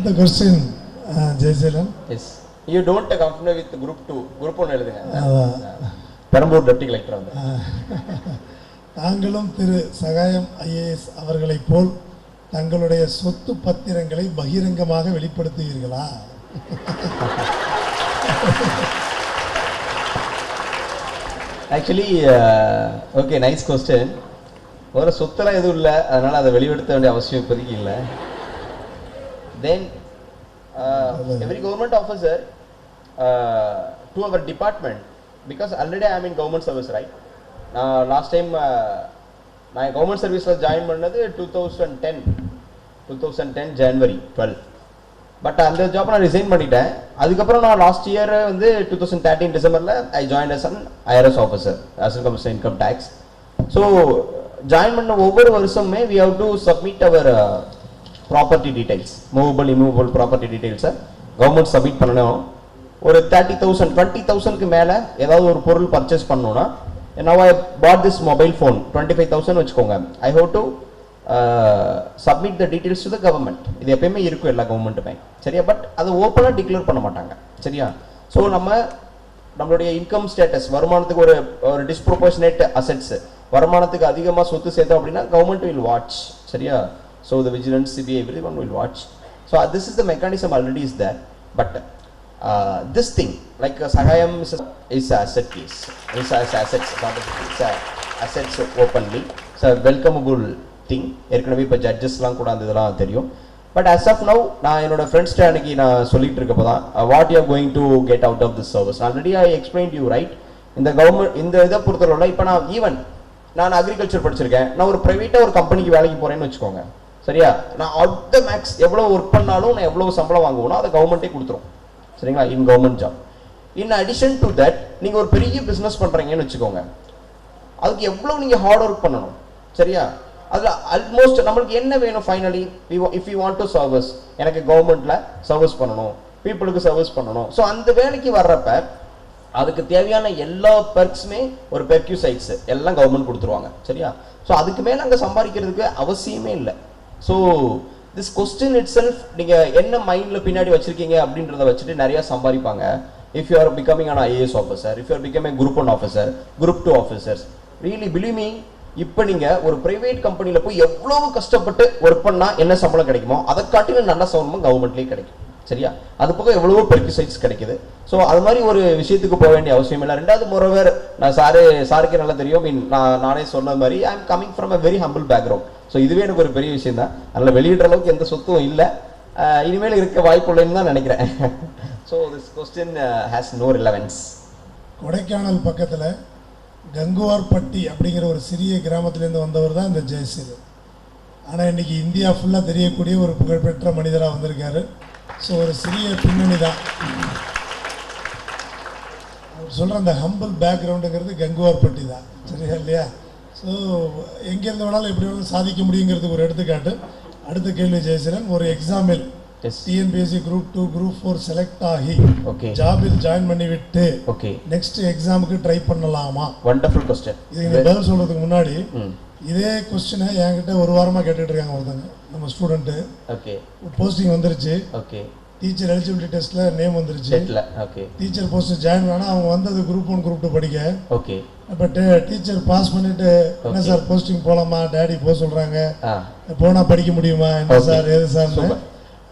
அடுத்த question Jayaseelan. Yes, you don't compare with group 2, group 1 எழுதுங்க. Perambur deputy collector வந்து. தாங்களும் திரு சகாயம் ஐஏஎஸ் அவர்களைப் போல் தங்களுடைய சொத்து பத்திரங்களை பகிரங்கமாக வெளிப்படுத்துவீர்களா? Actually okay, nice question. ஒரு சொத்தெல்லாம் எதுவும் இல்லை, அதனால் அதை வெளிப்படுத்த வேண்டிய அவசியம் இப்போதைக்கு இல்லை. தென் every government officer to our department, because already I am in government service, right? Last time நான் கவர்மெண்ட் சர்வீஸில் ஜாயின் பண்ணது 2010 ஜனவரி 12. பட் அந்த ஜாப் நான் ரிசைன் பண்ணிட்டேன். அதுக்கப்புறம் நான் லாஸ்ட் இயர் வந்து 2013 டிசம்பரில் I join as an IRS officer, assistant commissioner income tax. So join பண்ண ஒவ்வொரு வருஷமே we have to submit our property details, movable immovable property டீடைல்ஸை கவர்மெண்ட் சப்மிட் பண்ணணும். ஒரு 30,000 20,000க்கு மேலே ஏதாவது ஒரு பொருள் பர்ச்சேஸ் பண்ணணும்னா, now I bought this mobile phone 25,000 வச்சுக்கோங்க, I have to submit the details to the government. இது எப்பயுமே இருக்கும் எல்லா கவர்மெண்ட்டுமே, சரியா? பட் அதை ஓப்பனாக டிக்ளேர் பண்ண மாட்டாங்க, சரியா? ஸோ நம்மளுடைய இன்கம் ஸ்டேட்டஸ், வருமானத்துக்கு ஒரு டிஸ்ப்ரொபோர்ஷனேட் அசெட்ஸ், வருமானத்துக்கு அதிகமாக சொத்து சேர்த்தோம் அப்படின்னா கவர்மெண்ட் வில் வாட்ச், சரியா? So the vigilance, CBI, everyone will watch. So this is the mechanism already is there. But this thing, like Sahayam is asset case, is assets, assets openly. It's a welcomeable thing. ஏற்கனவே இப்போ ஜட்ஜஸ்லாம் கூட அந்த இதெல்லாம் தெரியும். But as of now, நான் என்னோட ஃப்ரெண்ட்ஸ்ட்டு அன்றைக்கி நான் சொல்லிட்டு இருக்கப்போ தான் what you are going to get out of this service. Already I explain you right. இந்த கவர்மெண்ட் இந்த இதை பொறுத்தவரை இப்போ நான் அக்ரிகல்ச்சர் படிச்சிருக்கேன், நான் ஒரு ப்ரைவேட்டாக ஒரு கம்பெனிக்கு வேலைக்கு போகிறேன்னு வச்சுக்கோங்க, சரியா? நான் அட் மேக்ஸ் எவ்வளோ ஒர்க் பண்ணாலும் நான் எவ்வளோ சம்பளம் வாங்குவோனோ அதை கவர்மெண்ட்டே கொடுத்துரும், சரிங்களா? இன் government job. In addition to that, நீங்கள் ஒரு பெரிய பிஸ்னஸ் பண்ணுறீங்கன்னு வச்சுக்கோங்க, அதுக்கு எவ்வளோ நீங்கள் ஹார்ட் ஒர்க் பண்ணணும், சரியா? அதில் ஆல்மோஸ்ட் நம்மளுக்கு என்ன வேணும் finally, if you want to service, எனக்கு கவர்மெண்ட்டில் சர்வீஸ் பண்ணணும், பீப்புளுக்கு சர்வீஸ் பண்ணணும். ஸோ அந்த வேலைக்கு வர்றப்ப அதுக்கு தேவையான எல்லா பெர்க்ஸுமே ஒரு பெர்க்யூசைட்ஸ் எல்லாம் கவர்மெண்ட் கொடுத்துருவாங்க, சரியா? ஸோ அதுக்கு மேலே அங்கே சம்பாதிக்கிறதுக்கு அவசியமே இல்லை. So this question itself, நீங்கள் என்ன மைண்டில் பின்னாடி வச்சுருக்கீங்க அப்படின்றத வச்சுட்டு நிறையா சம்பாதிப்பாங்க. If you are becoming an IAS officer, if you are becoming group 1 officer, group 2 officers, really believe me, இப்போ நீங்கள் ஒரு ப்ரைவேட் கம்பெனியில் போய் எவ்வளோ கஷ்டப்பட்டு ஒர்க் பண்ணால் என்ன சம்பளம் கிடைக்குமோ அதை காட்டிலும் நல்ல சம்பளமும் கவர்மெண்ட்லேயே கிடைக்கும், சரியா? அது போக எவ்வளவோ பெர்க்யூசைட்ஸ் கிடைக்குது. ஸோ அது மாதிரி ஒரு விஷயத்துக்கு போக வேண்டிய அவசியம் இல்லை. ரெண்டாவது, மோரோவர், நான் சாருக்கு நல்லா தெரியும், நானே சொன்ன மாதிரி I am coming from a very humble background. So இதுவே எனக்கு ஒரு பெரிய விஷயம் தான். அதில் வெளியிடுற அளவுக்கு எந்த சொத்தும் இல்லை, இனிமேல் இருக்க வாய்ப்பு இல்லைன்னு தான் நினைக்கிறேன். So this question has no relevance. Kodaikanal பக்கத்தில் கங்குவார்பட்டி அப்படிங்கிற ஒரு சிறிய கிராமத்திலேருந்து வந்தவர் தான் இந்த ஜெயசீலன். ஆனால் இன்றைக்கி இந்தியா ஃபுல்லாக தெரியக்கூடிய ஒரு புகழ்பெற்ற மனிதராக வந்திருக்காரு. ஸோ ஒரு சிறிய பின்னணி தான் அவர் சொல்கிற அந்த ஹம்பிள் பேக்ரவுண்டுங்கிறது கங்குவார்பட்டி தான், சரியா இல்லையா? ஸோ எங்கேருந்து வேணாலும் எப்படி வேணாலும் சாதிக்க முடியுங்கிறதுக்கு ஒரு எடுத்துக்காட்டு. அடுத்த கேள்வி ஜெயசீலன், ஒரு example TNPSC group 2 group 4 select ஆகி ஜாபில் ஜாயின் பண்ணி விட்டு நெக்ஸ்ட் எக்ஸாமுக்கு ட்ரை பண்ணலாமா? Wonderful question. இதுக்கு பதில் சொல்கிறதுக்கு முன்னாடி இதே கொஸ்டினை என்கிட்ட ஒரு வாரமாக கேட்டுட்டு இருக்காங்க ஒருத்தங்க, நம்ம ஸ்டூடெண்ட்டு. போஸ்டிங் வந்துருச்சு, டீச்சர் எலிஜிபிலிட்டி டெஸ்ட்ல நேம் வந்துருச்சு, டீச்சர் போஸ்ட் ஜாயின் பண்ணா அவங்க வந்தது குரூப் 1 குரூப் 2 படிக்க. பட் டீச்சர் பாஸ் பண்ணிட்டு என்ன சார் போஸ்டிங் போகலாமா, டேடி போக சொல்றாங்க, போனால் படிக்க முடியுமா, என்ன சார் ஏது சார்னு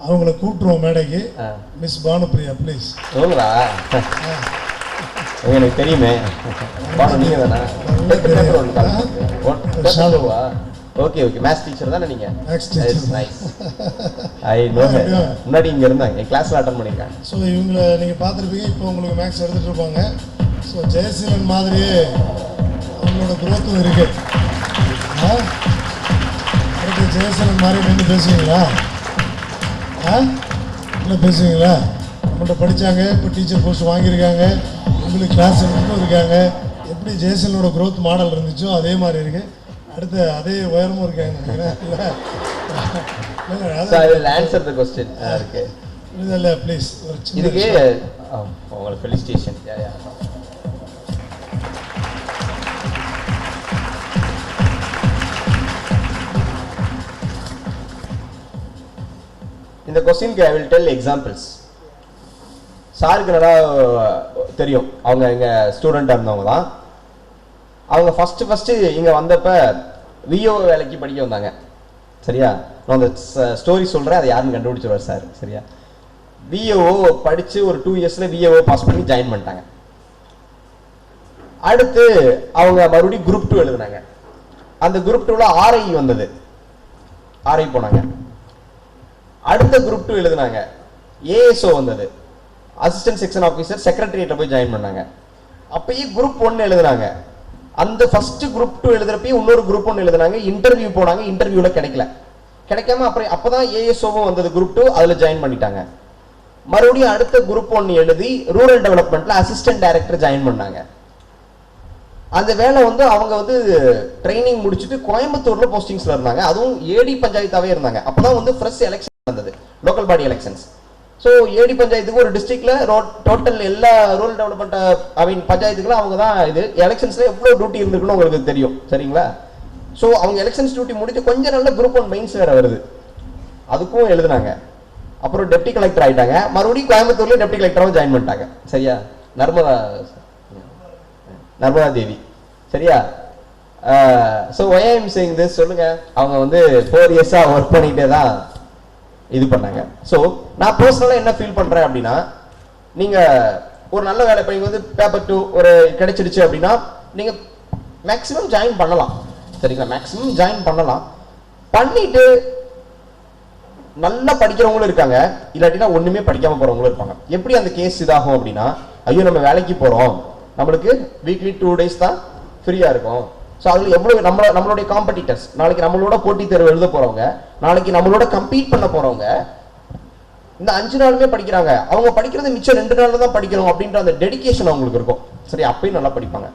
அவங்கள கூப்பிட்டுருவோம் மேடைக்கு. Miss Bhanupriya please. எனக்கு தெரியுமே, ஓகே ஓகே, மேத்ஸ் டீச்சர் தானே நீங்க? Maths teacher. Nice. I know her. முன்னாடி இங்க இருந்தாங்க, என் கிளாஸ்ல அட்டெண்ட் பண்ணிருக்காங்க. ஸோ இவங்களை நீங்க பார்த்துருப்பீங்க, இப்போ உங்களுக்கு மேத்ஸ் எடுத்துட்டு இருப்பாங்க. ஸோ ஜெயசீலன் மாதிரியே அவங்களோட குரோத்தும் இருக்கு. அடுத்து ஜெயசீலன் மாதிரி நின்று பேசுவீங்களா? இல்லை பேசுவீங்களா? நம்மள்கிட்ட படித்தாங்க, இப்போ டீச்சர் போஸ்ட் வாங்கியிருக்காங்க, உங்களுக்கு கிளாஸ் எடுத்துட்டும் இருக்காங்க. எப்படி ஜெயசீலனோட குரோத் மாடல் இருந்துச்சோ அதே மாதிரி இருக்கு. அடுத்து அதே உயரமும் இருக்காங்க நினைக்கிறேன். இல்லை ப்ளீஸ் ஒரு சின்ன உங்களுக்கு ஃபெலிசிட்டேஷன். இந்த கொஸ்டினுக்கு ஐ வில் டெல் எக்ஸாம்பிள்ஸ். சாருக்கு நல்லா தெரியும், அவங்க எங்கள் ஸ்டூடெண்ட்டாக இருந்தவங்க தான். அவங்க ஃபஸ்ட்டு இங்கே வந்தப்போ விஓ வேலைக்கு படிக்க வந்தாங்க. சரியா, நான் அந்த ஸ்டோரி சொல்கிறேன், அதை யாருன்னு கண்டுபிடிச்சிருவார் சார். சரியா, விஓ படித்து ஒரு 2 இயர்ஸில் விஓ பாஸ் பண்ணி ஜாயின் பண்ணிட்டாங்க. அடுத்து அவங்க மறுபடியும் குரூப் 2 எழுதுனாங்க. அந்த குரூப் 2ல் ஆர்ஐ வந்தது, ஆர்ஐ போனாங்க. அடுத்த குரூப் 2 எழுதுனாங்க, ஏஎஸ்ஓ வந்தது, அசிஸ்டன்ட் செக்ஷன் ஆஃபீஸர், செக்ரட்டரியேட்ல போய் ஜாயின் பண்ணாங்க. அப்பயே குரூப் 1 எழுதுனாங்க. அந்த ஃபர்ஸ்ட் குரூப் 2 எழுதுறப்பயே இன்னொரு குரூப் 1 எழுதுனாங்க. இன்டர்வியூ போனாங்க, இன்டர்வியூல கிடைக்காம அப்புறம் அப்பதான் ஏஎஸ்ஓவும் வந்தது குரூப் 2, அதுல ஜாயின் பண்ணிட்டாங்க. மறுபடியும் அடுத்த குரூப் 1 எழுதி ரூரல் டெவலப்மெண்ட்ல அசிஸ்டன்ட் டைரக்டர் ஜாயின் பண்ணாங்க. அந்த வேலை வந்து அவங்க வந்து ட்ரைனிங் முடிச்சுட்டு கோயம்புத்தூர்ல போஸ்டிங்ஸ்ல இருந்தாங்க. அதுவும் ஏடி பஞ்சாயத்தாவே இருந்தாங்க. அப்பதான் வந்து ஃப்ரெஷ் எலெக்ஷன் வந்தது, local body elections. So AD பஞ்சாயத்துக்கு ஒரு டிஸ்ட்ரிக்ட்ல டோட்டல் எல்லா ரூரல் டெவலப்மெண்ட் பஞ்சாயத்துக்குலாம் அவங்க தான் இது. எலெக்ஷன்ஸ்ல எவ்வளோ டியூட்டி இருந்திருக்குன்னு உங்களுக்கு தெரியும். சரிங்களா, ஸோ அவங்க எலெக்ஷன்ஸ் டியூட்டி முடிச்சு கொஞ்ச நாள்ல குரூப் 1 மெயின்ஸ் வேற வருது, அதுக்கும் எழுதுனாங்க. அப்புறம் டெப்டி கலெக்டர் ஆயிட்டாங்க. மறுபடியும் கோயம்புத்தூர்ல டெப்டி கலெக்டராகவும் ஜாயின் பண்ணிட்டாங்க. சரியா, நர்மதா தேவி. சரியா, so why I am saying this சொல்லுங்க. அவங்க வந்து 4 இயர்ஸா ஒர்க் பண்ணிட்டே தான் இது பண்ணாங்க. ஸோ நான் பர்சனலாக என்ன ஃபீல் பண்றேன் அப்படின்னா, நீங்க ஒரு நல்ல வேலை போய் வந்து பேப்பர் 2 ஒரு கிடைச்சிடுச்சு அப்படின்னா நீங்க மேக்ஸிமம் ஜாயின் பண்ணலாம். சரிங்களா, மேக்ஸிமம் ஜாயின் பண்ணலாம். பண்ணிட்டு நல்லா படிக்கிறவங்களும் இருக்காங்க, இல்லாட்டினா ஒண்ணுமே படிக்காம போறவங்களும் இருப்பாங்க. எப்படி அந்த கேஸ் இதாகும் அப்படின்னா, ஐயோ நம்ம வேலைக்கு போறோம், நம்மளுக்கு வீக்லி 2 டேஸ் தான் ஃப்ரீயா இருக்கும். ஸோ அதில் எவ்வளவு நம்மளுடைய காம்படிட்டர்ஸ், நாளைக்கு நம்மளோட போட்டித் தேர்வு எழுத போறவங்க, நாளைக்கு நம்மளோட கம்பீட் பண்ண போறவங்க இந்த 5 நாளுமே படிக்கிறாங்க. அவங்க படிக்கிறது மிச்சம் 2 நாள்ல தான் படிக்கிறோம் அப்படின்ற அந்த டெடிகேஷன் அவங்களுக்கு இருக்கும். சரி, அப்பயும் நல்லா படிப்பாங்க.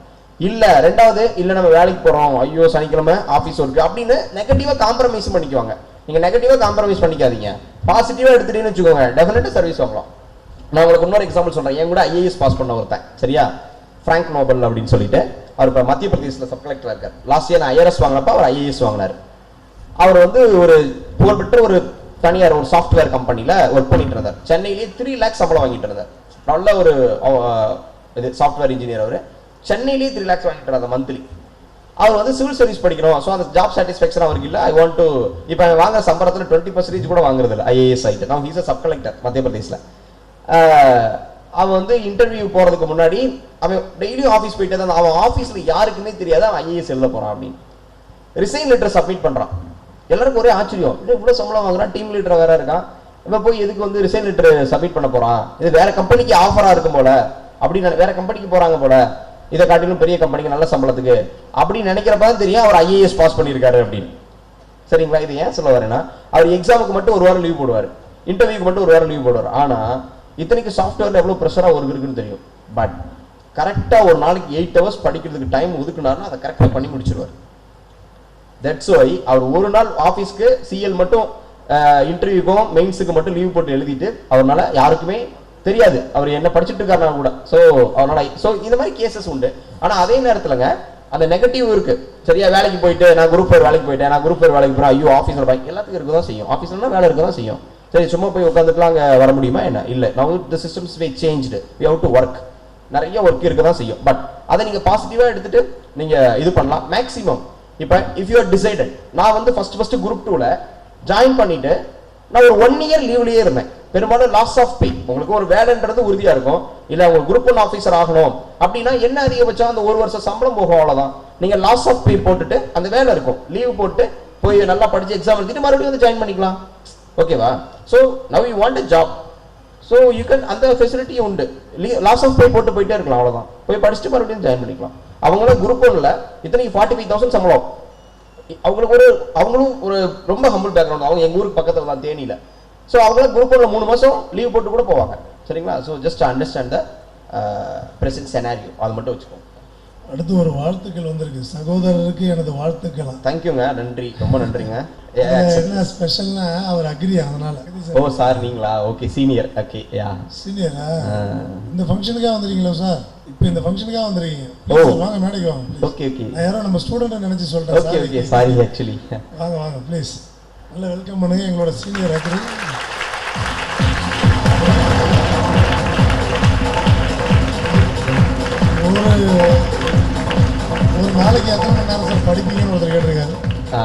இல்ல ரெண்டாவது, இல்ல நம்ம வேலைக்கு போறோம், ஐயோ சனிக்கிழமை ஆபீஸ் ஒர்க் அப்படின்னு நெகட்டிவா காம்ப்ரமைஸ் பண்ணிக்குவாங்க. நீங்க நெகட்டிவா காம்ப்ரமைஸ் பண்ணிக்காதீங்க, பாசிட்டிவா எடுத்துட்டீங்கன்னு வச்சுக்கோங்க, டெஃபினட்டா சர்வீஸ் வாங்கலாம். நான் உங்களுக்கு இன்னொரு எக்ஸாம்பிள் சொல்றேன். என் கூட ஐஏஎஸ் பாஸ் பண்ண ஒருத்தன், சரியா, பிராங்க் நோபல் அப்படின்னு சொல்லிட்டு, அவர் இப்போ மத்திய பிரதேசத்தில் சப் கலெக்டர் இருக்கார். லாஸ்ட் இயர் நான் ஐஆர்எஸ் வாங்கினப்ப அவர் ஐஏஎஸ் வாங்கினார். அவர் வந்து ஒரு புகழ்பெற்ற ஒரு தனியார் ஒரு சாஃப்ட்வேர் கம்பெனியில் ஒர்க் பண்ணிட்டு இருந்தார். சென்னையிலேயே 3 lakhs சம்பளம் வாங்கிட்டு இருந்தார். நல்ல ஒரு இது சாஃப்ட்வேர் இன்ஜினியர். அவர் சென்னையிலேயே 3 lakhs வாங்கிட்டு இருந்தார் மந்த்லி. அவர் வந்து சிவில் சர்வீஸ் படிக்கணும், ஸோ அந்த ஜாப் சாட்டிஸ்ஃபேக்ஷன் அவருக்கு இல்லை. ஐ வாண்ட் டு, இப்போ வாங்குற சம்பளத்தில் 20% கூட வாங்குறது இல்லை ஐஏஎஸ் ஆகிட்டு. நான் ஹீஸ் சப் கலெக்டர் மத்திய பிரதேசில். அவன் வந்து இன்டர்வியூ போறதுக்கு முன்னாடி அவன் டெய்லியும் ஆஃபீஸ் போயிட்டே தான். அவன் ஆஃபீஸ்ல யாருக்குமே தெரியாது அவன் ஐஏஎஸ் எழுத போறான் அப்படின்னு. ரிசைன் லெட்டர் சப்மிட் பண்றான். எல்லாருக்கும் ஒரே ஆச்சரியம், இவ்வளவு சம்பளம் வாங்குறான், டீம் லீடர் வேற இருக்கான், இவன் போய் எதுக்கு வந்து ரிசைன் லெட்டர் சப்மிட் பண்ண போறான், இது வேற கம்பெனிக்கு ஆஃபரா இருக்கும் போல அப்படின்னு, வேற கம்பெனிக்கு போறாங்க போல, இதை காட்டிலும் பெரிய கம்பெனிக்கு நல்ல சம்பளத்துக்கு அப்படின்னு நினைக்கிறப்ப தான் தெரியும் அவர் ஐஏஎஸ் பாஸ் பண்ணியிருக்காரு அப்படின்னு. சரிங்களா, இது ஏன் சொல்ல வரேன்னா, அவர் எக்ஸாமுக்கு மட்டும் 1 வாரம் லீவ் போடுவார், இன்டர்வியூக்கு மட்டும் 1 வாரம் லீவ் போடுவார். ஆனா இத்தனைக்கு சாஃப்ட்வேர்ல எவ்வளவு ப்ரெஷரா ஒர்க் இருக்குன்னு தெரியும். பட் கரெக்டா ஒரு நாளைக்கு 8 hours படிக்கிறதுக்கு டைம் ஒதுக்குனாருன்னா அதை கரெக்டா பண்ணி முடிச்சிருவார். தட்ஸ் ஒய் அவர் ஒரு நாள் ஆஃபீஸ்க்கு சிஎல் மட்டும் இன்டர்வியூக்கும் மெயின்ஸுக்கு மட்டும் லீவ் போட்டு எழுதிட்டு அவரால் யாருக்குமே தெரியாது அவர் என்ன படிச்சுட்டு இருக்காருனா கூட. ஸோ அவனால இந்த மாதிரி கேசஸ் உண்டு. ஆனால் அதே நேரத்துலங்க அந்த நெகட்டிவ் இருக்கு. சரியா, வேலைக்கு போயிட்டு நான் குரூப் 4 வேலைக்கு போயிட்டேன், நான் குரூப் 4 வேலைக்கு போறேன், ஐயோ ஆஃபீஸில் பாய் எல்லாத்துக்கும் இருக்க தான் செய்யும். ஆஃபீஸ்ல வேலை இருக்க தான் செய்யும். சரி, சும்மா போய் உட்காந்துட்டுலாம் அங்கே வர முடியுமா என்ன? இல்லை, now the systems way changed, we have to work. நிறைய ஒர்க் இருக்க தான் செய்யும். பட் அதை நீங்க பாசிட்டிவா எடுத்துட்டு நீங்க இது பண்ணலாம் மேக்ஸிமம். இப்போ இஃப் யூ ஆர் டிசைடட், நான் வந்து ஃபர்ஸ்ட் குரூப் 2ல ஜாயின் பண்ணிட்டு நான் ஒரு 1 year லீவ்லயே இருந்தேன். பெரும்பாலும் லாஸ் ஆஃப் பே, உங்களுக்கு ஒரு வேலைன்றது உறுதியா இருக்கும். இல்ல உங்களுக்கு குரூப் 1 ஆஃபீஸர் ஆகணும் அப்படின்னா என்ன அதிகபட்சம் அந்த 1 வருஷம் சம்பளம் போகும், அவ்வளவுதான். நீங்க லாஸ் ஆஃப் பே போட்டுட்டு அந்த வேலை இருக்கும், லீவ் போட்டு போய் நல்லா படிச்சு எக்ஸாம் எழுதிட்டு மறுபடியும் வந்து ஜாயின் பண்ணிக்கலாம். ஓகேவா? So now you want a job, so you can, அந்த ஃபெசிலிட்டி உண்டு. லாஸ் ஆஃப் பே போட்டு போயிட்டே இருக்கலாம், அவ்வளோதான். போய் படிச்சுட்டு மறுபடியும் ஜாயின் பண்ணிக்கலாம். அவங்களும் குரூப் 1ல இத்தனைக்கு 45,000 சம்பளம். அவங்களும் ஒரு ரொம்ப ஹம்பிள் பேக்ரவுண்ட். அவங்க எங்க ஊருக்கு பக்கத்தில் தான், தேனியில. ஸோ அவங்களும் குரூப் 1ல 3 மாசம் லீவ் போட்டு கூட போவாங்க. சரிங்களா? So just understand the present scenario, அது மட்டும் வச்சுக்கோங்க. அடுத்து ஒரு வாழ்த்துக்கள் வந்திருக்கு, சகோதரருக்கு எனது வாழ்த்துக்கள். தேங்க்யூங்க, நன்றி, ரொம்ப நன்றிங்க. என்ன ஸ்பெஷல்னா அவர் அக்ரி, அதனால. ஓ சார், நீங்களா? Okay, senior. ஓகே, யா சீனியரா? இந்த ஃபங்க்ஷனுக்காக வந்திருக்கீங்களா சார்? இப்போ இந்த ஃபங்க்ஷனுக்காக வந்திருக்கீங்க. வாங்க, மேடைக்கு வாங்க. Okay okay. நான் யாரோ நம்ம ஸ்டூடெண்ட் நினைச்சு சொல்றேன். Okay okay, sorry actually. வாங்க வாங்க ப்ளீஸ், நல்ல வெல்கம் பண்ணுங்க எங்களோட சீனியர் அக்ரி.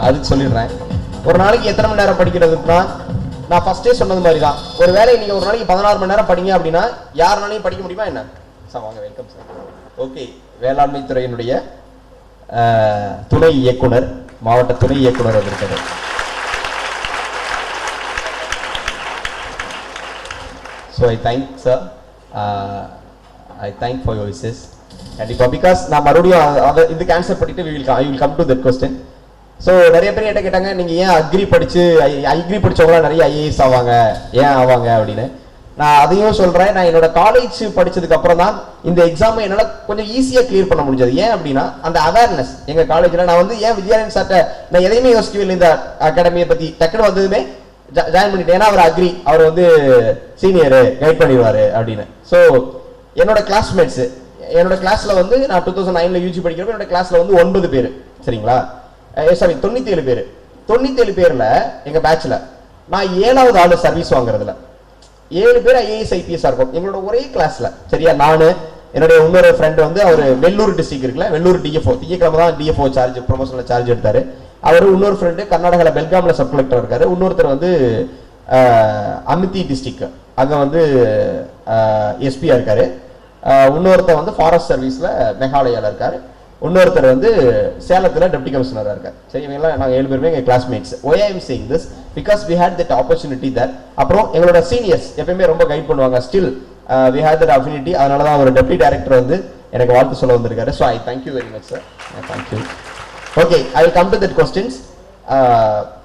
அதுக்கு சொல்லிடுறேன். ஒரு நாளைக்கு எத்தனை மணி நேரம் படிக்கிறதுனா, நான் ஃபர்ஸ்டே சொன்னது மாதிரி தான். ஒரு வேலை நீங்கள் ஒரு நாளைக்கு 16 மணி நேரம் படிங்க அப்படின்னா யாருனாலையும் படிக்க முடியுமா என்ன? சார் வாங்க, வெல்கம் சார். ஓகே, வேளாண்மை துறையினுடைய துணை இயக்குனர், மாவட்ட துணை இயக்குனர் இருக்காரு. So I thank sir, I thank for your wishes. கண்டிப்பாக, பிகாஸ் நான் மறுபடியும் அதை இதுக்கு ஆன்சர் பண்ணிட்டு I will come to that question. So நிறைய பேர் என்கிட்ட கேட்டாங்க, நீங்கள் ஏன் அக்ரி படித்தவங்களாம் நிறைய ஐஏஎஸ் ஆவாங்க, ஏன் ஆவாங்க அப்படின்னு. நான் அதையும் சொல்கிறேன். நான் என்னோட காலேஜ் படித்ததுக்கு அப்புறம் தான் இந்த எக்ஸாமை என்னால் கொஞ்சம் ஈஸியாக கிளியர் பண்ண முடிஞ்சது. ஏன் அப்படின்னா அந்த அவேர்னஸ் எங்கள் காலேஜில் நான் வந்து ஏன் வித்யாரண்யன் சார்ட்ட நான் எதையுமே யோசிக்கவே இல்லை. இந்த அகாடமியை பற்றி டக்குனு வந்ததுமே ஜாயின் பண்ணிட்டேன். ஏன்னா அவர் அக்ரி, அவர் வந்து சீனியரு, கைட் பண்ணிடுவார் அப்படின்னு. ஸோ என்னோட கிளாஸ்மேட்ஸு, என்னோட கிளாஸில் வந்து நான் 2009 யூஜி படிக்கிறப்ப என்னோட கிளாஸில் வந்து 9 பேர், சரிங்களா, சாரி 97 பேர். 97 பேரில் எங்கள் பேட்சில் நான் 7வது ஆள் சர்வீஸ் வாங்குறதுல. 7 பேர் ஐஏஎஸ் ஐபிஎஸ் இருக்கும் எங்களோட ஒரே கிளாஸில், சரியா. நான் என்னுடைய இன்னொரு ஃப்ரெண்டு வந்து அவர் வெள்ளூர் டிஸ்ட்ரிக்ட் இருக்குல்ல, வெள்ளூர் டிஎஃப்ஓ, திங்கக்கிழமை தான் டிஎஃப்ஓ சார்ஜ், ப்ரொமோஷனில் சார்ஜ் எடுத்தார் அவர். இன்னொரு ஃப்ரெண்டு கர்நாடகாவில் பெல்காமில் சப் கலெக்டர் இருக்காரு. இன்னொருத்தர் வந்து அமிதி டிஸ்ட்ரிக்ட், அங்கே வந்து எஸ்பியா இருக்காரு. இன்னொருத்தர் வந்து ஃபாரஸ்ட் சர்வீஸில் மேகாலயாவில் இருக்காரு. இன்னொருத்தர் வந்து சேலத்தில் டெப்டி கமிஷனராக இருக்கார். சரி, இவங்கெல்லாம் நாங்கள் 7 பேருமே எங்கள் classmates. Why I am saying this because we had that opportunity that. அப்புறம் எங்களோட சீனியர்ஸ் எப்பயுமே ரொம்ப கைட் பண்ணுவாங்க. Still we had that affinity. அதனால தான் ஒரு டெப்டி டைரக்டர் வந்து எனக்கு வாழ்த்து சொல்ல வந்திருக்காரு. So I thank you very much sir, thank you. Okay, I will come to that questions.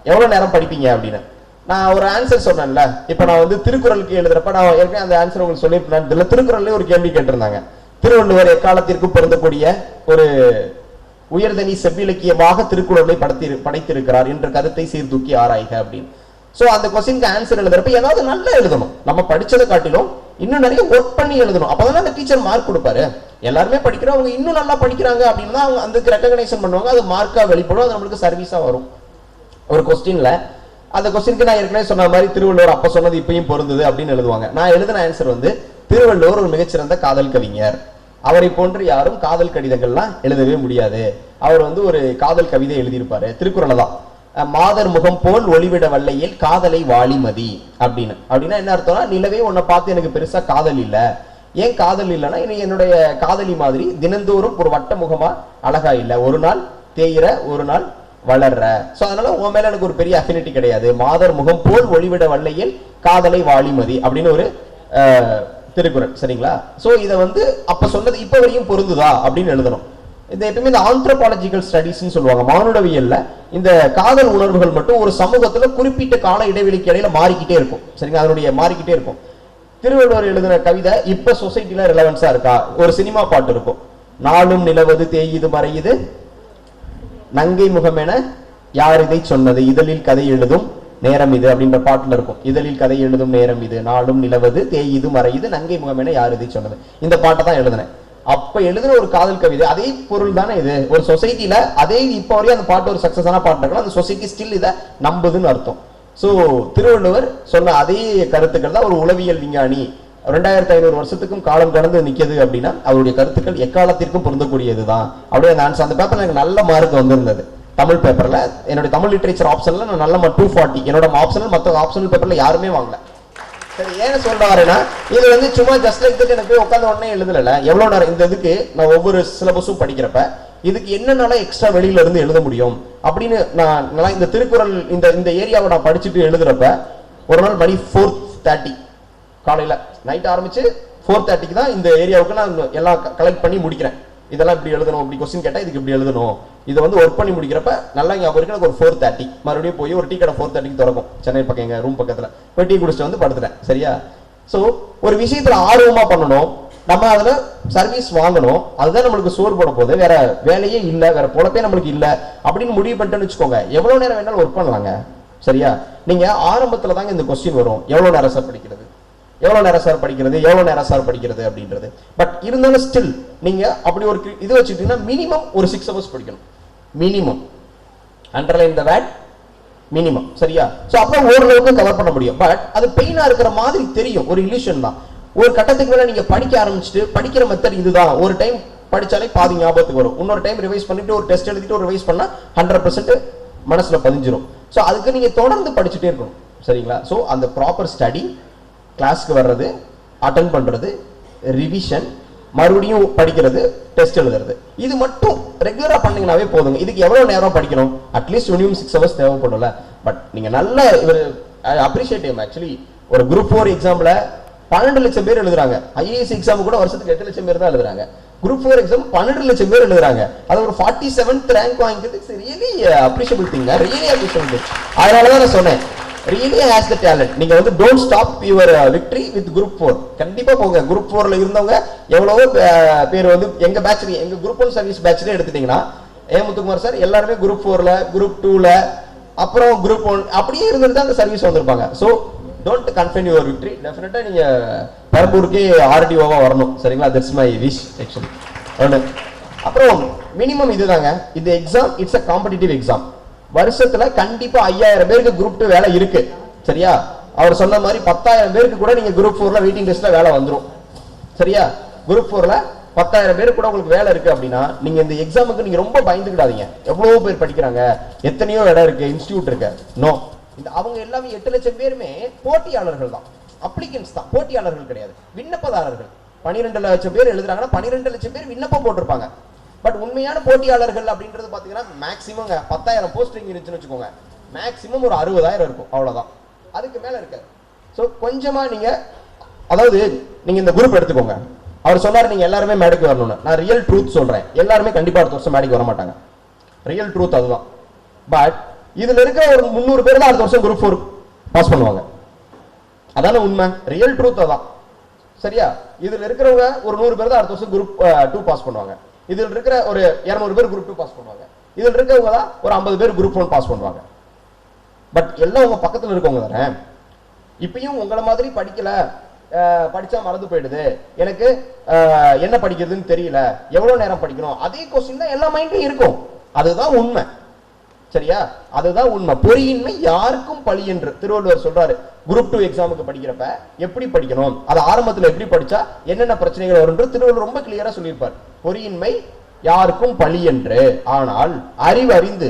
எவ்வளோ நேரம் படிப்பீங்க அப்படின்னு நான் ஒரு ஆன்சர் சொன்னேன்ல. இப்போ நான் வந்து திருக்குறளுக்கு எழுதுறப்ப நான் ஏற்கனவே அந்த ஆன்சர் உங்களுக்கு சொல்லியிருப்பேன். இதில் திருக்குறள்லேயே ஒரு கேள்வி கேட்டிருந்தாங்க. திருவள்ளுவர் எக்காலத்திற்கு பொருந்தக்கூடிய ஒரு உயர்தனி செவ்விலக்கியமாக திருக்குறளை படைத்திருக்கிறார் என்ற கருத்தை சீர்தூக்கி ஆராய்க அப்படின்னு. ஸோ அந்த கொஸ்டினுக்கு ஆன்சர் எழுதுறப்ப ஏதாவது நல்லா எழுதணும். நம்ம படிச்சதை காட்டிலும் இன்னும் நிறைய ஒர்க் பண்ணி எழுதணும். அப்பதான் அந்த டீச்சர் மார்க் கொடுப்பாரு. எல்லாருமே படிக்கிறவங்க இன்னும் நல்லா படிக்கிறாங்க அப்படின்னு தான் அவங்க அதுக்கு ரெகக்னைசேஷன் பண்ணுவாங்க. அது மார்க்கா வெளிப்படும், அது நம்மளுக்கு சர்வீஸா வரும். ஒரு கொஸ்டின்ல அந்த கொஸ்டினுக்கு நான் ஏற்கனவே சொன்ன மாதிரி திருவள்ளுவர் அப்ப சொன்னது இப்பயும் பொருந்தது அப்படின்னு எழுதுவாங்க. நான் எழுதின ஆன்சர் வந்து திருவள்ளுவர் ஒரு மிகச்சிறந்த காதல் கவிஞர். அவரை போன்று யாரும் காதல் கடிதங்கள்லாம் எழுதவே முடியாது. அவர் வந்து ஒரு காதல் கவிதை எழுதியிருப்பாரு, திருக்குறளை தான். மாதர் முகம் போல் ஒளிவிட வல்லையில் காதலை வாலிமதி அப்படின்னு. அப்படின்னா என்ன அர்த்தம்னா, நிலவே உன்னை பார்த்து எனக்கு பெருசா காதல் இல்லை. ஏன் காதல் இல்லைன்னா, என்னுடைய காதலி மாதிரி தினந்தோறும் ஒரு வட்ட முகமா அழகா இல்லை, ஒரு நாள் தேயிற ஒரு நாள் வளர்ற. சோ அதனால உன் மேல எனக்கு ஒரு பெரிய அஃபினிட்டி கிடையாது. மாதர் முகம் போல் ஒளிவிட வல்லையில் காதலை வாலிமதி அப்படின்னு ஒரு திருக்குறள், சரிங்களா. சோ இதை வந்து அப்ப சொன்னது இப்ப வரையும் பொருந்துதா அப்படின்னு எழுதணும். இந்த எப்பவுமே இந்த ஆந்த்ரோபாலஜிக்கல் ஸ்டடீஸ்ன்னு சொல்லுவாங்க, மானுடவியல்ல இந்த காதல் உணர்வுகள் மட்டும் ஒரு சமூகத்துல குறிப்பிட்ட கால இடைவெளிக்கு இடையில மாறிக்கிட்டே இருக்கும், சரிங்களா. அதனுடைய மாறிக்கிட்டே இருக்கும். திருவள்ளுவர் எழுதின கவிதை இப்ப சொசைட்டில ரெலவன்ஸா இருக்கா? ஒரு சினிமா பாட்டு இருக்கும், நாளும் நிலவது தேயுது மறையுது நங்கை முகம் என யார் இதை சொன்னது, இதழில் கதை எழுதும் நேரம் இது அப்படின்ற பாட்டுல இருக்கும். இதழில் கதை எழுதும் நேரம் இது, நாளும் நிலவது தேயுது மறையுது நங்கை முகம் என யார் இதை சொன்னது. இந்த பாட்டை தான் எழுதினேன். அப்ப எழுதுன ஒரு காதல் கவிதை, அதே பொருள் தானே இது. ஒரு சொசைட்டில அதே இப்ப வரையும் அந்த பாட்டு ஒரு சக்சஸான பாட்டு இருக்கலாம், அந்த சொசைட்டி ஸ்டில் இதை நம்புதுன்னு அர்த்தம். சோ திருவள்ளுவர் சொன்ன அதே கருத்துக்கள் தான் ஒரு உளவியல் விஞ்ஞானி 2500 வருஷத்துக்கும் காலம் கடந்து நிற்கிறது அப்படின்னா அவருடைய கருத்துக்கள் எக்காலத்திற்கும் பொருந்தக்கூடியதுதான். அப்படியே அந்த ஆன்சர் அந்த பேப்பர்ல எனக்கு நல்ல மார்க் வந்திருந்தது. தமிழ் பேப்பர்ல என்னுடைய தமிழ் லிட்டரேச்சர் ஆப்ஷன்ல நான் நல்ல 240. என்னோட ஆப்ஷனல் மற்ற ஆப்ஷனல் பேப்பர்ல யாருமே வாங்கல. சரி, ஏன்னு சொல்ல வரேன்னா, இது வந்து சும்மா ஜஸ்ட் லைக் தட் எனக்கு உட்காந்து உடனே எழுதல. எவ்வளவு நேரம் இந்த இதுக்கு நான் ஒவ்வொரு சிலபஸும் படிக்கிறப்ப இதுக்கு என்னன்னால எக்ஸ்ட்ரா வெளியில இருந்து எழுத முடியும் அப்படின்னு நான் இந்த திருக்குறள் இந்த ஏரியாவை நான் படிச்சுட்டு எழுதுறப்ப ஒரு நாள் மணி 4:30 காலையில நைட் ஆரம்பிச்சு 4:30க்கு தான் இந்த ஏரியாவுக்கு நான் எல்லாம் கலெக்ட் பண்ணி முடிக்கிறேன். இதெல்லாம் இப்படி எழுதணும், இப்படி கொஸ்டின் கேட்டா இதுக்கு இப்படி எழுதணும், இதை வந்து ஒர்க் பண்ணி முடிக்கிறப்ப நல்லா ஞாபகம் இருக்கு. எனக்கு ஒரு 4:30 மறுபடியும் போய் ஒரு டீ கடை 4:30க்கு திறக்கும் சென்னை பக்கம், எங்க ரூம் பக்கத்துல போய் டீ குடிச்சிட்டு வந்து படுத்துட்டேன். சரியா? சோ ஒரு விஷயத்துல ஆர்வமா பண்ணணும், நம்ம அதுல சர்வீஸ் வாங்கணும், அதுதான் நம்மளுக்கு சோறு போட போகுது. வேற வேலையே இல்லை, வேற பொழப்பே நம்மளுக்கு இல்லை அப்படின்னு முடிவு பண்ணிட்டேன்னு வச்சுக்கோங்க, எவ்வளவு நேரம் வேணாலும் ஒர்க் பண்ணலாங்க. சரியா? நீங்க ஆரம்பத்துல தாங்க இந்த கொஸ்டின் வரும், எவ்வளவு நேரம் சார் படிக்கிறது, எவ்வளவு நேரம் சார் படிக்கிறது, எவ்வளவு நேரம் சார் படிக்கிறது அப்படின்றது. பட் இருந்தாலும் ஸ்டில் நீங்க அப்படி ஒரு இது வச்சுக்கிட்டீங்கன்னா மினிமம் ஒரு 6 hours படிக்கணும். Minimum, underline the word minimum. சரியா? சோ அப்ப ஓரளவுக்கு கவர் பண்ண முடியும். பட் அது பெயினா இருக்கிற மாதிரி தெரியும், ஒரு இல்யூஷன் தான். ஒரு கட்டத்துக்கு மேல நீங்க படிக்க ஆரம்பிச்சுட்டு படிக்கிற மெத்தட் இதுதான். ஒரு டைம் படிச்சாலே பாதி ஞாபகத்துக்கு வரும், இன்னொரு டைம் ரிவைஸ் பண்ணிட்டு ஒரு டெஸ்ட் எழுதிட்டு ஒரு ரிவைஸ் பண்ணா 100% மனசுல பதிஞ்சிரும். ஸோ அதுக்கு நீங்க தொடர்ந்து படிச்சுட்டே இருக்கணும் சரிங்களா. ஸோ அந்த ப்ராப்பர் ஸ்டடி, கிளாஸ்க்கு வர்றது, அட்டன் பண்றது, ரிவிஷன், மறுபடியும் படிக்கிறது, டெஸ்ட் எழுதுறது, இது மட்டும் ரெகுலரா பண்ணீங்கன்னாவே போதுங்க. இதுக்கு எவ்வளவு நேரம் படிக்கணும்? At least minimum 6 hours தேவைப்படும்ல. பட் நீங்க நல்ல இவர் அப்ரிஷியேட் ஆக்சுவலி ஒரு குரூப் 4 எக்ஸாம்ல 12 லட்சம் பேர் எழுதுறாங்க. ஐஏஎஸ் எக்ஸாம் கூட வருஷத்துக்கு 8 லட்சம் பேர் தான் எழுதுறாங்க. குரூப் 4 எக்ஸாம் 12 லட்சம் பேர் எழுதுறாங்க. அது ஒரு 47th ரேங்க் வாங்கிக்கிறது really appreciable thing, really appreciable. அதனால தான் நான் சொன்னேன் really has the talent. நீங்க வந்து don't stop your victory with group 4. கண்டிப்பா போங்க. குரூப் 4ல இருந்தவங்க எவ்வளவோ பேர் வந்து எங்க பேட்ச்ல, எங்க குரூப் 1 சர்வீஸ் பேட்ச்ல எடுத்துட்டீங்கன்னா முத்துக்குமார் சார் எல்லாருமே குரூப் 4ல, குரூப் 2ல, அப்புறம் குரூப் 1 அப்படியே இருந்துட்டு தான் அந்த சர்வீஸ் வந்திருப்பாங்க. So don't confine your victory. டெஃபினட்டா நீங்க பெரம்பூருக்கு ஆர்டிஓவா வரணும் சரிங்களா. That's my wish actually. அப்புறம் மினிமம் இதுதாங்க. இந்த exam it's a competitive exam. வருஷத்துல கண்டிப்பா 5000 பேருக்கு குரூப் 2 வேலை இருக்கு சரியா. அவர் சொன்ன மாதிரி 10,000 பேருக்கு கூட நீங்க குரூப் 4ல வெயிட்டிங் லிஸ்ட்ல வேலை வந்துரும் சரியா. குரூப் 4ல 10,000 பேருக்கு கூட உங்களுக்கு வேலை இருக்கு அப்படின்னா நீங்க இந்த எக்ஸாமுக்கு நீங்க ரொம்ப பயந்துக்கிடாதீங்க. எவ்வளவு பேர் படிக்கிறாங்க, எத்தனையோ இடம் இருக்கு, இன்ஸ்டிடியூட் இருக்கு. நோ, இந்த அவங்க எல்லாமே 8 லட்சம் பேருமே போட்டியாளர்கள் தான், அப்ளிகன்ஸ் தான், போட்டியாளர்கள் கிடையாது, விண்ணப்பதாரர்கள். 12 லட்சம் பேர் எழுதுறாங்கன்னா 12 லட்சம் பேர் விண்ணப்பம் போட்டிருப்பாங்க. பட் உண்மையான போட்டியாளர்கள் அப்படின்றது பாத்தீங்கன்னா மேக்ஸிமம் 10,000 போஸ்டிங் இருந்துச்சுன்னு வச்சுக்கோங்க, மேக்ஸிமம் ஒரு 60,000 இருக்கும், அவ்வளவுதான், அதுக்கு மேல இருக்காது. ஸோ கொஞ்சமா நீங்க, அதாவது நீங்க இந்த குரூப் எடுத்துக்கோங்க. அவர் சொன்னார் நீங்க எல்லாருமே மேடைக்கு வரணும்னு. நான் ரியல் ட்ரூத் சொல்றேன், எல்லாருமே கண்டிப்பா அடுத்த வருஷம் மேடைக்கு வர மாட்டாங்க. ரியல் ட்ரூத் அதுதான். பட் இதுல இருக்கிற ஒரு 300 பேர் தான் அடுத்த வருஷம் குரூப் 4 பாஸ் பண்ணுவாங்க. அதான உண்மை, ரியல் ட்ரூத் அதான் சரியா. இதுல இருக்கிறவங்க ஒரு 100 பேர் தான் அடுத்த வருஷம் குரூப் 2 பாஸ் பண்ணுவாங்க. இதில் இருக்கிற ஒரு 200 பேர் குரூப் 2 பாஸ் பண்ணுவாங்க. இதில் இருக்கிறவங்க தான் ஒரு 50 பேர் குரூப் 1 பாஸ் பண்ணுவாங்க. பட் எல்லாம் உங்க பக்கத்துல இருக்கவங்க தானே. இப்பயும் உங்களை மாதிரி படிக்கல, படிச்சா மறந்து போயிடுது, எனக்கு என்ன படிக்கிறதுன்னு தெரியல, எவ்வளவு நேரம் படிக்கணும், அதே கொஸ்டின் தான் எல்லா மைண்ட்லயும் இருக்கும். அதுதான் உண்மை சரியா, அதுதான் உண்மை. பொறியின்மை யாருக்கும் பழி என்று திருவள்ளுவர் சொல்றாரு. குரூப் 2 எக்ஸாமுக்கு படிக்கிறப்ப எப்படி படிக்கணும், அது ஆரம்பத்துல எப்படி படிச்சா என்னென்ன பிரச்சனைகள் வரும் என்று திருவள்ளுவர் ரொம்ப கிளியரா சொல்லியிருப்பார். பொறியின்மை யாருக்கும் பழி என்று, ஆனால் அறிவு அறிந்து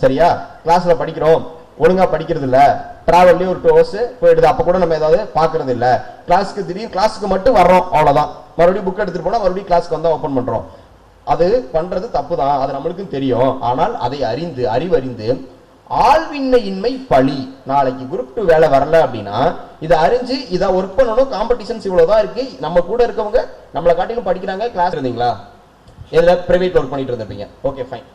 சரியா. கிளாஸ்ல படிக்கிறோம், ஒழுங்கா படிக்கிறது இல்ல, டிராவல்லயே ஒரு 2 hours போயிடுது, அப்ப கூட நம்ம ஏதாவது பாக்குறது இல்ல, கிளாஸ்க்கு திடீர் கிளாஸ்க்கு மட்டும் வர்றோம் அவ்வளவுதான், மறுபடியும் புக் எடுத்துட்டு போனா மறுபடியும் கிளாஸ்க்கு வந்தா ஓபன் பண்றோம். அது பண்றது தப்பு தான், அது நம்மளுக்கும் தெரியும். ஆனால் அதை அறிந்து, அறிவறிந்து ஆழ்வின்மையின்மை பழி, நாளைக்கு குரூப் 2 வேலை வரல அப்படின்னா இதை அறிஞ்சு இதை ஒர்க் பண்ணணும். காம்படிஷன்ஸ் இவ்வளவுதான் இருக்கு, நம்ம கூட இருக்கவங்க நம்மளை காட்டிலும் படிக்கிறாங்க. கிளாஸ் இருந்தீங்களா, எதுல பிரைவேட் ஒர்க் பண்ணிட்டு இருந்திருப்பீங்க, ஓகே ஃபைன்.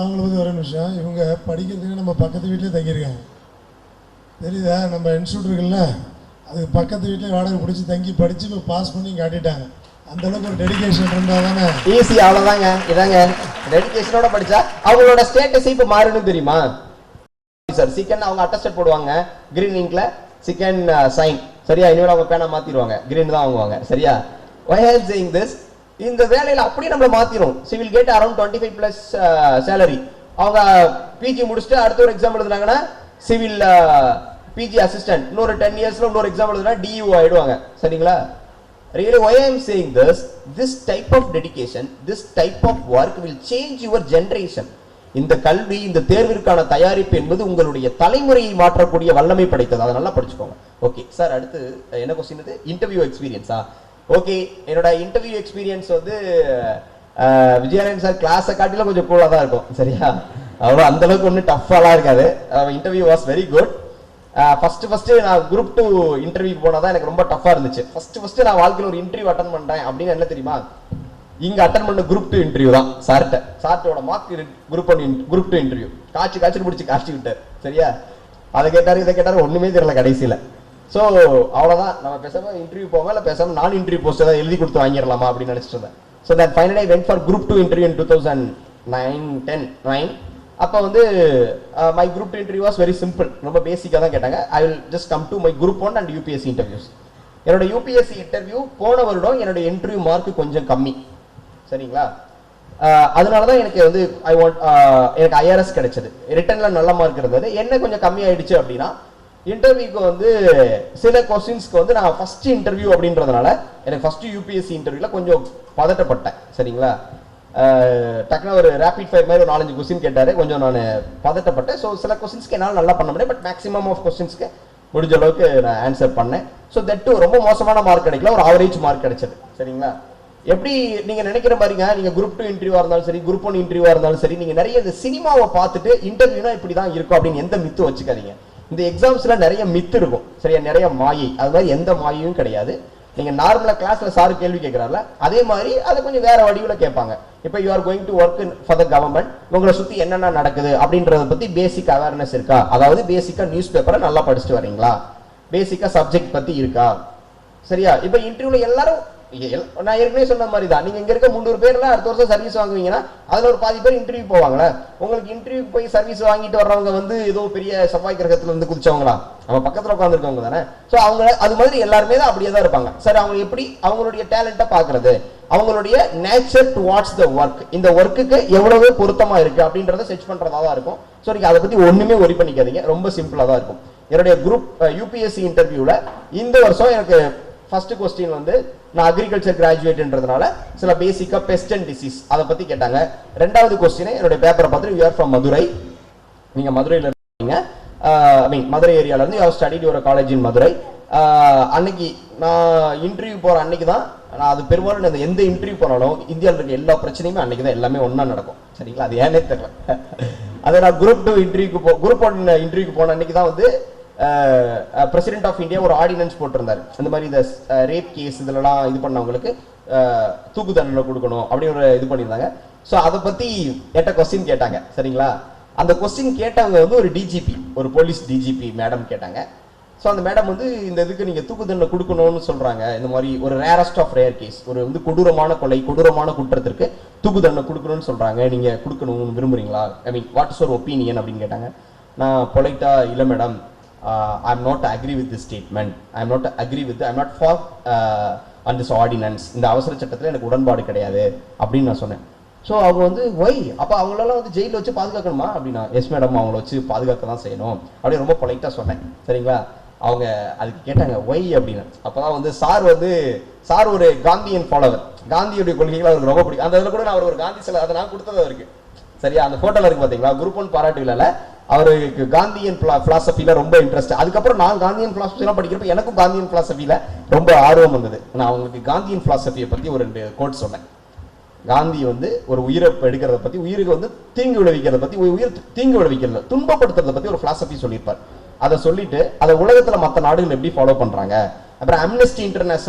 அவங்களுக்கு ஒரு நிமிஷம், இவங்க படிக்கிறதுக்கு நம்ம பக்கத்து வீட்டிலே தங்கியிருக்காங்க தெரியுதா. நம்ம இன்ஸ்டியூட் இருக்குல்ல, அதுக்கு பக்கத்து வீட்டிலே வாடகை பிடிச்சி தங்கி படிச்சு இப்போ பாஸ் பண்ணி காட்டிட்டாங்க. அந்த அளவுக்கு ஒரு டெடிகேஷன் இருந்தா தானே ஈஸி. அவ்வளவுதாங்க, இதாங்க டெடிகேஷனோட படிச்சா அவங்களோட ஸ்டேட்டஸ் இப்ப மாறணும் தெரியுமா சார். சிக்கன் அவங்க அட்டஸ்டட் போடுவாங்க கிரீன் இங்க்ல, சிக்கன் சைன் சரியா. இனிமேல் அவங்க பேனா மாத்திடுவாங்க, கிரீன் தான் வாங்குவாங்க சரியா. why I am saying this, இந்த வேலையில அப்படியே நம்மள மாத்திரும். Civil get around 25 plus salary. அவங்க பிஜி முடிச்சுட்டு அடுத்த ஒரு எக்ஸாம் எழுதுனாங்கன்னா சிவில் பிஜி அசிஸ்டன்ட், இன்னொரு 10 yearsல இன்னொரு எக்ஸாம் எழுதுனா டியூ ஆயிடுவாங்க சரிங்களா. Really, why I am saying this type of dedication, this type of work will change your generation. இந்த கல்வி, இந்த தேர்விற்கான தயாரிப்பு என்பது உங்களுடைய தலைமுறையை மாற்றக்கூடிய வல்லமை படைத்தது. அதை நல்லா படிச்சுக்கோங்க. ஓகே சார், அடுத்து என்ன கொஸ்டின்? இது இன்டர்வியூ எக்ஸ்பீரியன்ஸா? ஓகே, என்னோட இன்டர்வியூ எக்ஸ்பீரியன்ஸ் வந்து விஜயநாராயணன் சார் கிளாஸை காட்டிலும் கொஞ்சம் கூலா தான் இருக்கும் சரியா. அவ்வளோ அந்த அளவுக்கு ஒன்றும் டஃப்பாலாம் இருக்காது. Interview was very good. First நான் குரூப் 2 இன்டர்வியூக்கு போனாதான் எனக்கு ரொம்ப டஃபா இருந்துச்சு. ஃபர்ஸ்ட் நான் வாழ்க்கையில் ஒரு இன்டர்வியூ அட்டன் பண்றேன் அப்படின்னு என்ன தெரியுமா, இங்க அட்டன் பண்ண குரூப் 2 இன்டர்வியூ தான். சார்ட்டோட மார்க் குரூப் 2 இன்டர்வியூ காய்ச்சி பிடிச்சி காய்ச்சி விட்டார் சரியா. அதை கேட்டாரு இதை கேட்டாரு, ஒண்ணுமே தெரியல கடைசியில. ஸோ அவ்வளவுதான், நம்ம பேசாம இன்டர்வியூ போங்க, இல்லை பேசாம நான் இன்டர்வியூ போஸ்ட் ஏதாவது எழுதி கொடுத்து வாங்கிடலாமா அப்படின்னு நினைச்சிட்டு இருந்தேன். So that finally went for group 2 interview இன் 2009. அப்போ வந்து my group 2 interview was very simple, ரொம்ப பேசிக்காக தான் கேட்டாங்க. I will just come to my group 1 and UPSC interviews. என்னோட யூபிஎஸ்சி இன்டர்வியூ போன வருடம் என்னோட இன்டர்வியூ மார்க் கொஞ்சம் கம்மி சரிங்களா. அதனால தான் எனக்கு வந்து எனக்கு ஐஆர்எஸ் கிடைச்சது. ரிட்டன்ல நல்ல மார்க் இருந்தது, என்ன கொஞ்சம் கம்மி ஆயிடுச்சு அப்படின்னா இன்டர்வியூக்கு வந்து சில கொஸ்டின்ஸ்க்கு வந்து நான் ஃபர்ஸ்ட் இன்டர்வியூ அப்படின்றதுனால எனக்கு ஃபர்ஸ்ட் யூபிஎஸ்சி இன்டர்வியூல கொஞ்சம் பதட்டப்பட்டேன் சரிங்களா. டக்குனு ஒரு ரேபிட் ஃபயர் மாதிரி ஒரு 4-5 கொஸ்டின் கேட்டார். கொஞ்சம் நான் பதட்டப்பட்டேன். ஸோ சில கொஸ்டின்ஸ்க்கு என்னால் நல்லா பண்ண முடியும், பட் மேக்ஸிமம் ஆஃப் கொஸ்டின்ஸ்க்கு முடிஞ்ச அளவுக்கு நான் ஆன்சர் பண்ணேன். ஸோ தட்டு ரொம்ப மோசமான மார்க் கிடைக்கல, ஒரு ஆவரேஜ் மார்க் கிடைச்சது. சரிங்களா? எப்படி நீங்கள் நினைக்கிற மாதிரிங்க, நீங்கள் குரூப் 2 இன்டர்வியூவாக இருந்தாலும் சரி, குரூப் 1 இன்டர்வியூவாக இருந்தாலும் சரி, நீங்கள் நிறைய இந்த சினிமாவை பார்த்துட்டு இன்டர்வியூனா இப்படி தான் இருக்கும் அப்படின்னு எந்த மித்து வச்சுக்காதீங்க. இந்த எக்ஸாம்ஸ்ல நிறைய மித்து இருக்கும், சரியா? நிறைய மாயை. அது மாதிரி எந்த மாயையும் கிடையாது. நீங்க நார்மலா கிளாஸ்ல சார் கேள்வி கேட்கிறாருல, அதே மாதிரி அதை கொஞ்சம் வேற வடிவில் கேட்பாங்க. இப்போ you are going to work for the government, உங்களை சுத்தி என்னென்ன நடக்குது அப்படின்றத பத்தி பேசிக் அவேர்னஸ் இருக்கா? அதாவது பேசிக்கா நியூஸ் பேப்பரை நல்லா படிச்சுட்டு வரீங்களா? பேசிக்கா சப்ஜெக்ட் பத்தி இருக்கா? சரியா? இப்போ இன்டர்வியூல எல்லாரும் நான் ஏற்கனவே சொன்ன மாதிரி தான், நீங்க இங்க இருக்க 300 பேர்ல அடுத்த வருஷம் சர்வீஸ் வாங்குவீங்கன்னா அதுல ஒரு பாதி பேர் இன்டர்வியூ போவாங்களே. உங்களுக்கு இன்டர்வியூ போய் சர்வீஸ் வாங்கிட்டு வர்றவங்க வந்து ஏதோ பெரிய செவ்வாய் கிரகத்துல இருந்து குதிச்சவங்களா? நம்ம பக்கத்துல உட்காந்துருக்கவங்க தானே. ஸோ அவங்க அது மாதிரி எல்லாருமே தான் அப்படியே தான் இருப்பாங்க. சரி, அவங்க எப்படி அவங்களுடைய டேலண்ட்டை பாக்குறது, அவங்களுடைய நேச்சர் டுவார்ட்ஸ் த ஒர்க், இந்த ஒர்க்குக்கு எவ்வளவு பொருத்தமா இருக்கு அப்படின்றத செர்ச் பண்றதா தான் இருக்கும். ஸோ நீங்க அதை பத்தி ஒண்ணுமே ஒரி பண்ணிக்காதீங்க, ரொம்ப சிம்பிளா தான் இருக்கும். என்னுடைய குரூப் யூபிஎஸ்சி இன்டர்வியூல இந்த வருஷம் எனக்கு ஃபர்ஸ்ட் கொஸ்டின் வந்து, நான் அக்ரிகல்ச்சர் கிராஜுவேட்ன்றதுனால சில பேசிக்கா பெஸ்ட் அண்ட் டிசீஸ் அதை பத்தி கேட்டாங்க. ரெண்டாவது கொஸ்டின் என்னுடைய பேப்பரை பார்த்துட்டு, யூ ஆர் ஃப்ரம் மதுரை, நீங்க மதுரையில இருக்கீங்க, ஐ மீன் மதுரை ஏரியால இருந்து you have studied your college in Madurai. அன்னைக்கு நான் இன்டர்வியூ போற அன்னைக்கு தான், நான் அது பெரும்பாலும் எந்த இன்டர்வியூ போனாலும் இந்தியாவில் இருக்க எல்லா பிரச்சனையுமே அன்னைக்கு தான் எல்லாமே ஒன்னா நடக்கும். சரிங்களா? அது ஏன்னே தெரியல. அதை நான் குரூப் 2 இன்டர்வியூக்கு குரூப் 1 இன்டர்வியூக்கு போன அன்னைக்கு தான் வந்து பிரசிடென்ட் ஆஃப் இந்தியா ஒரு ஆர்டினன்ஸ் போட்டிருந்தாரு. இந்த மாதிரி இந்த ரேப் கேஸ் இதெல்லாம் இது பண்ணவங்களுக்கு தூக்கு தண்டனை கொடுக்கணும் அப்படின்னு ஒரு இது பண்ணியிருந்தாங்க. ஸோ அதை பத்தி என்கிட்ட கொஸ்டின் கேட்டாங்க. சரிங்களா? அந்த கொஸ்டின் கேட்டவங்க வந்து ஒரு டிஜிபி, ஒரு போலீஸ் டிஜிபி மேடம் கேட்டாங்க. ஸோ அந்த மேடம் வந்து இந்த இதுக்கு நீங்க தூக்கு தண்டனை கொடுக்கணும்னு சொல்றாங்க, இந்த மாதிரி ஒரு ரேரஸ்ட் ஆஃப் ரேர் கேஸ், ஒரு வந்து கொடூரமான கொலை, கொடூரமான குற்றத்திற்கு தூக்கு தண்டனை கொடுக்கணும்னு சொல்றாங்க, நீங்க கொடுக்கணும்னு விரும்புறீங்களா? I mean what is your opinion அப்படின்னு கேட்டாங்க. நான் பொலைட்டா, இல்லை madam, I'm not agree with this statement. I'm not for on this ordinance. இந்த அவசர சட்டத்தில் எனக்கு உடன்பாடு கிடையாது அப்படின்னு நான் சொன்னேன். ஸோ அவங்க வந்து ஒய், அப்போ அவங்களெல்லாம் வந்து ஜெயிலில் வச்சு பாதுகாக்கணுமா அப்படின்னா, எஸ் மேடம், அவங்கள வச்சு பாதுகாக்க தான் செய்யணும் அப்படின்னு ரொம்ப பொலைட்டாக சொன்னேன். சரிங்களா? அவங்க அதுக்கு கேட்டாங்க ஒய் அப்படின்னு. அப்போதான் வந்து சார் ஒரு காந்தியன் ஃபாலோவர், காந்தியுடைய கொள்கைகள் அவருக்கு ரொம்ப பிடிக்கும். அந்த இதில் கூட நான் அவர் ஒரு காந்தி சிலை அதை நான் கொடுத்தது அவருக்கு. சரியா? அந்த ஃபோட்டோவில் இருக்கு பார்த்தீங்களா, குரூப் 1 பாராட்டு விழால அவருக்கு காந்தியன் பிலாசபில ரொம்ப இன்ட்ரெஸ்ட். அதுக்கப்புறம் நான் காந்தியன் பிலாசபிலாம் படிக்கிறப்ப எனக்கும் காந்தியன் பிலாசபில ரொம்ப ஆர்வம் வந்தது. நான் அவங்களுக்கு காந்தியன் பிலாசபியை பத்தி ஒரு 2 கோட் சொன்னேன். காந்தி வந்து ஒரு உயிரை எடுக்கிறத பத்தி, உயிருக்கு வந்து தீங்கு விளைவிக்கிறத பத்தி, உயிர் தீங்கு விளைவிக்கிறத துன்பப்படுத்துறத பத்தி ஒரு பிலாசபி சொல்லியிருப்பார். அதை சொல்லிட்டு அதை உலகத்துல மற்ற நாடுகள் எப்படி ஃபாலோ பண்றாங்க, அப்புறம் அம்னஸ்டி இன்டர்நேஷனல்